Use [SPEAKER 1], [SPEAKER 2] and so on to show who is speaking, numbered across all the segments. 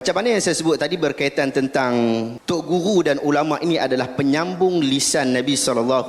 [SPEAKER 1] Macam mana yang saya sebut tadi berkaitan tentang tok guru dan ulama ini adalah penyambung lisan Nabi SAW.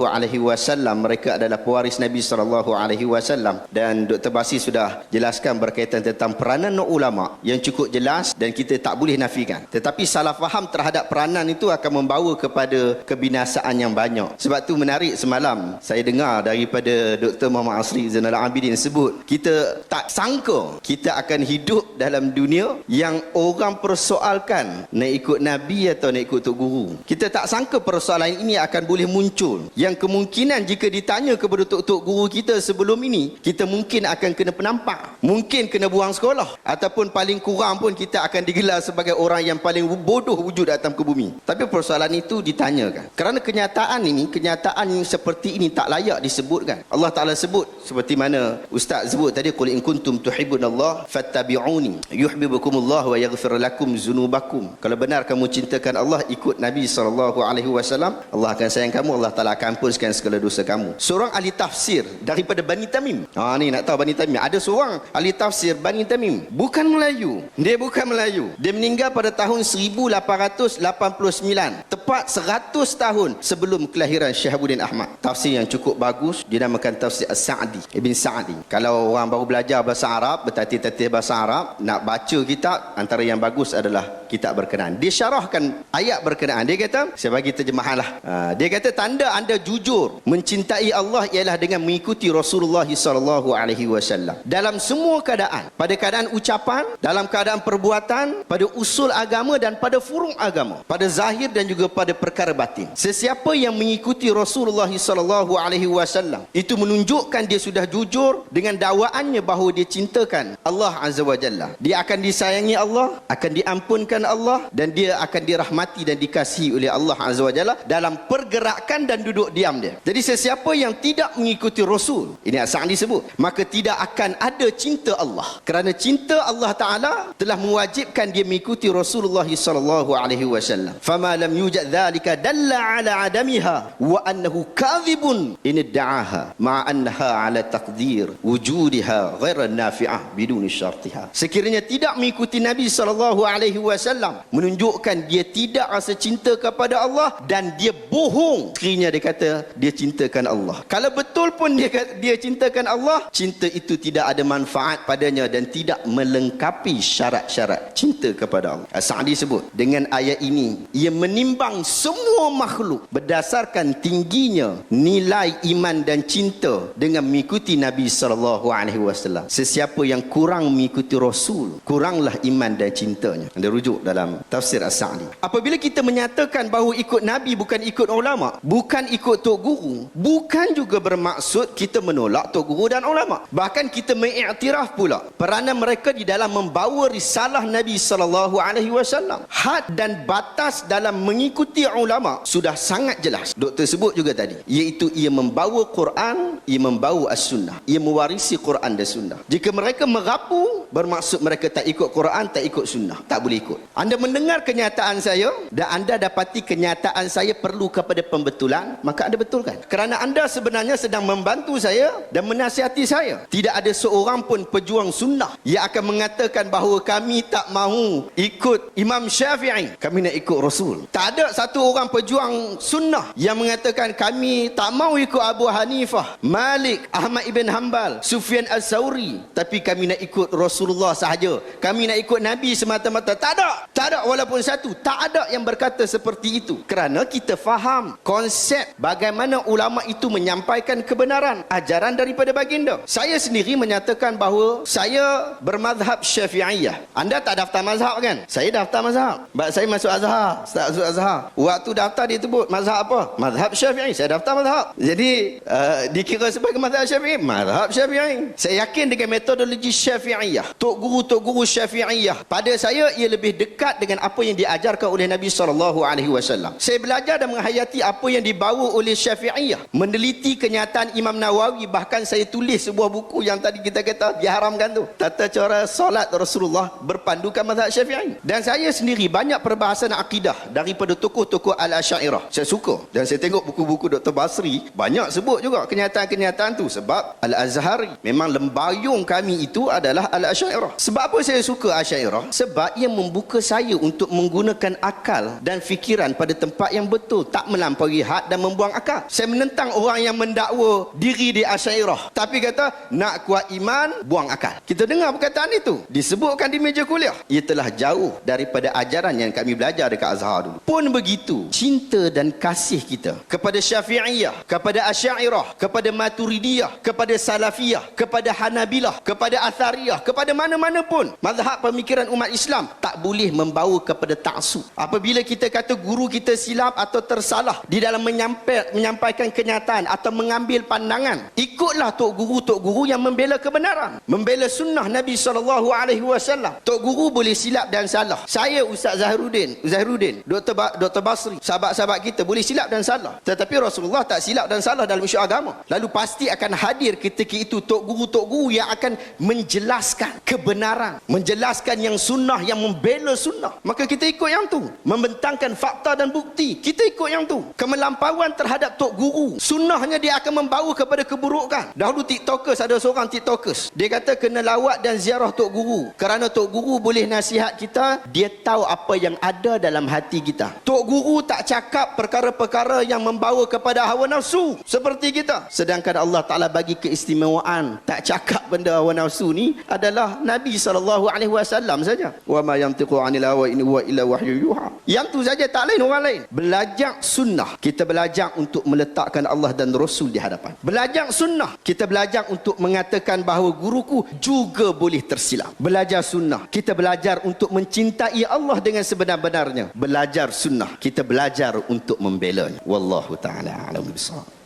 [SPEAKER 1] Mereka adalah pewaris Nabi SAW. Dan Dr. Basi sudah jelaskan berkaitan tentang peranan ulama yang cukup jelas dan kita tak boleh nafikan. Tetapi salah faham terhadap peranan itu akan membawa kepada kebinasaan yang banyak. Sebab tu menarik semalam saya dengar daripada Dr. Muhammad Asri Zainal Abidin sebut, kita tak sangka kita akan hidup dalam dunia yang orang persoalkan nak ikut Nabi atau nak ikut Tok Guru. Kita tak sangka persoalan ini akan boleh muncul. Yang kemungkinan jika ditanya kepada Tok Guru kita sebelum ini, kita mungkin akan kena penampak. Mungkin kena buang sekolah. Ataupun paling kurang pun kita akan digelar sebagai orang yang paling bodoh wujud atas ke bumi. Tapi persoalan itu ditanyakan. Kerana kenyataan ini, kenyataan yang seperti ini tak layak disebutkan. Allah Ta'ala sebut, seperti mana Ustaz sebut tadi, qul in kuntum tuhibbunallah fattabi'uni yuhibbukumullah wa yaghfir lakum zunubakum. Kalau benar kamu cintakan Allah, ikut Nabi SAW, Allah akan sayang kamu, Allah Ta'ala akan hampuskan segala dosa kamu. Seorang ahli tafsir daripada Bani Tamim. Ni nak tahu Bani Tamim. Ada seorang ahli tafsir Bani Tamim. Bukan Melayu. Dia bukan Melayu. Dia meninggal pada tahun 1889. Tepat 100 tahun sebelum kelahiran Syihabuddin Ahmad. Tafsir yang cukup bagus dinamakan tafsir As-Sa'di, Ibn Sa'di. Kalau orang baru belajar bahasa Arab, bertatih-tatih bahasa Arab, nak baca kitab, antara yang bagus adalah kitab berkenaan. Dia syarahkan ayat berkenaan. Dia kata, saya bagi terjemahan lah. Dia kata, tanda anda jujur mencintai Allah ialah dengan mengikuti Rasulullah SAW dalam semua keadaan. Pada keadaan ucapan, dalam keadaan perbuatan, pada usul agama dan pada furung agama, pada zahir dan juga pada perkara batin. Sesiapa yang mengikuti Rasulullah SAW, itu menunjukkan dia sudah jujur dengan dakwaannya bahawa dia cintakan Allah Azza wa Jalla. Dia akan disayangi Allah, akan diampunkan Allah, dan dia akan dirahmati dan dikasihi oleh Allah Azza wa Jalla dalam pergerakan dan duduk diam dia. Jadi sesiapa yang tidak mengikuti Rasul, ini As-Sa'di sebut, maka tidak akan ada cinta Allah. Kerana cinta Allah Ta'ala telah mewajibkan dia mengikuti Rasulullah SAW. Fama lam yujad dhalika dalla ala adamiha wa annahu kadhibun in idda'aha ma'annaha ala taqdir wujudiha ghaira nafi'ah biduni syartiha. Sekiranya tidak mengikuti Nabi SAW menunjukkan dia tidak rasa cinta kepada Allah dan dia bohong sekiranya dia kata dia cintakan Allah. Kalau betul pun dia cintakan Allah, cinta itu tidak ada manfaat padanya dan tidak melengkapi syarat-syarat cinta kepada Allah. As-Sa'di sebut, dengan ayat ini ia menimbang semua makhluk berdasarkan tingginya nilai iman dan cinta dengan mengikuti Nabi SAW. Sesiapa yang kurang mengikuti Rasul, kuranglah iman dan cintanya. Ada rujuk dalam tafsir As-Sa'di. Apabila kita menyatakan bahawa ikut Nabi bukan ikut ulama, bukan ikut Tok Guru, bukan juga bermaksud kita menolak Tok Guru dan ulama. Bahkan kita mengiktiraf pula peranan mereka di dalam membawa risalah Nabi SAW. Had dan batas dalam mengikuti ulama sudah sangat jelas. Doktor sebut juga tadi, iaitu ia membawa Quran, ia membawa As-Sunnah, ia mewarisi Quran dan Sunnah. Jika mereka merapu, bermaksud mereka tak ikut Quran, tak ikut Sunnah, tak boleh ikut. Anda mendengar kenyataan saya dan anda dapati kenyataan saya perlu kepada pembetulan, maka anda betulkan. Kerana anda sebenarnya sedang membantu saya dan menasihati saya. Tidak ada seorang pun pejuang Sunnah yang akan mengatakan bahawa kami tak mahu ikut Imam Syafi'i, kami nak ikut Rasul. Tak ada satu orang pejuang Sunnah yang mengatakan kami tak mahu ikut Abu Hanifah, Malik, Ahmad ibn Hanbal, Sufyan Al-Thawri, tapi kami nak ikut Rasulullah sahaja, kami nak ikut Nabi semata-mata. Tak ada. Tak ada walaupun satu. Tak ada yang berkata seperti itu. Kerana kita faham konsep bagaimana ulama itu menyampaikan kebenaran, ajaran daripada baginda. Saya sendiri menyatakan bahawa saya bermazhab Syafi'iyah. Anda tak daftar mazhab kan? Saya daftar mazhab. Saya masuk Azhar. Tak masuk Azhar. Waktu daftar dia sebut mazhab apa? Mazhab Syafi'i. Saya daftar mazhab. Jadi dikira sebagai mazhab Syafi'i. Mazhab Syafi'i. Saya yakin dengan metodologi Syafi'iyah. Tok Guru Syafi'iyah. Pada saya ia lebih dekat dengan apa yang diajarkan oleh Nabi SAW. Saya belajar dan menghayati apa yang dibawa oleh Syafi'iyah. Meneliti kenyataan Imam Nawawi. Bahkan saya tulis sebuah buku yang tadi kita kata diharamkan tu. Tata cara solat Rasulullah berpandukan mazhab Syafi'i. Dan saya sendiri banyak perbahasan akidah daripada tokoh-tokoh Al-Asy'ariyah. Saya suka. Dan saya tengok buku-buku Dr. Basri, banyak sebut juga kenyataan-kenyataan tu. Sebab Al-Azhari, memang lembayung kami itu adalah Al-Asy'ariyah. Sebab apa saya suka Asy'ariyah? Sebab Sebab ia membuka saya untuk menggunakan akal dan fikiran pada tempat yang betul, tak melampaui had dan membuang akal. Saya menentang orang yang mendakwa diri di Asy'ariyah tapi kata nak kuat iman, buang akal. Kita dengar perkataan itu disebutkan di meja kuliah. Ia telah jauh daripada ajaran yang kami belajar dekat Azhar dulu. Pun begitu, cinta dan kasih kita kepada Syafi'iyah, kepada Asy'ariyah, kepada Maturidiyah, kepada Salafiyah, kepada Hanabilah, kepada Athariyah, kepada mana-mana pun mazhab pemikiran umat Islam tak boleh membawa kepada taksub. Apabila kita kata guru kita silap atau tersalah di dalam menyampaikan kenyataan atau mengambil pandangan, ikutlah tok guru yang membela kebenaran, membela sunnah Nabi SAW. Tok guru boleh silap dan salah. Saya Ustaz Zahruddin, Dr. Basri, sahabat-sahabat kita boleh silap dan salah. Tetapi Rasulullah tak silap dan salah dalam isu agama. Lalu pasti akan hadir ketika itu tok guru yang akan menjelaskan kebenaran, menjelaskan yang sunnah, yang membela sunnah. Maka kita ikut yang tu. Membentangkan fakta dan bukti, kita ikut yang tu. Kemelampauan terhadap tok guru, sunnahnya dia akan membawa kepada keburukan. Dahulu tiktokers, ada seorang tiktokers, dia kata kena lawat dan ziarah tok guru, kerana tok guru boleh nasihat kita, dia tahu apa yang ada dalam hati kita. Tok guru tak cakap perkara-perkara yang membawa kepada hawa nafsu seperti kita. Sedangkan Allah Ta'ala bagi keistimewaan, tak cakap benda hawa nafsu ni adalah Nabi SAW saja. Wa ma yantiqu 'anil hawa in huwa illa wahyu yuha. Yang tu saja, tak lain orang lain. Belajar sunnah, kita belajar untuk meletakkan Allah dan Rasul di hadapan. Belajar sunnah, kita belajar untuk mengatakan bahawa guruku juga boleh tersilap. Belajar sunnah, kita belajar untuk mencintai Allah dengan sebenar-benarnya. Belajar sunnah, kita belajar untuk membelanya. Wallahu ta'ala a'lam bissawab.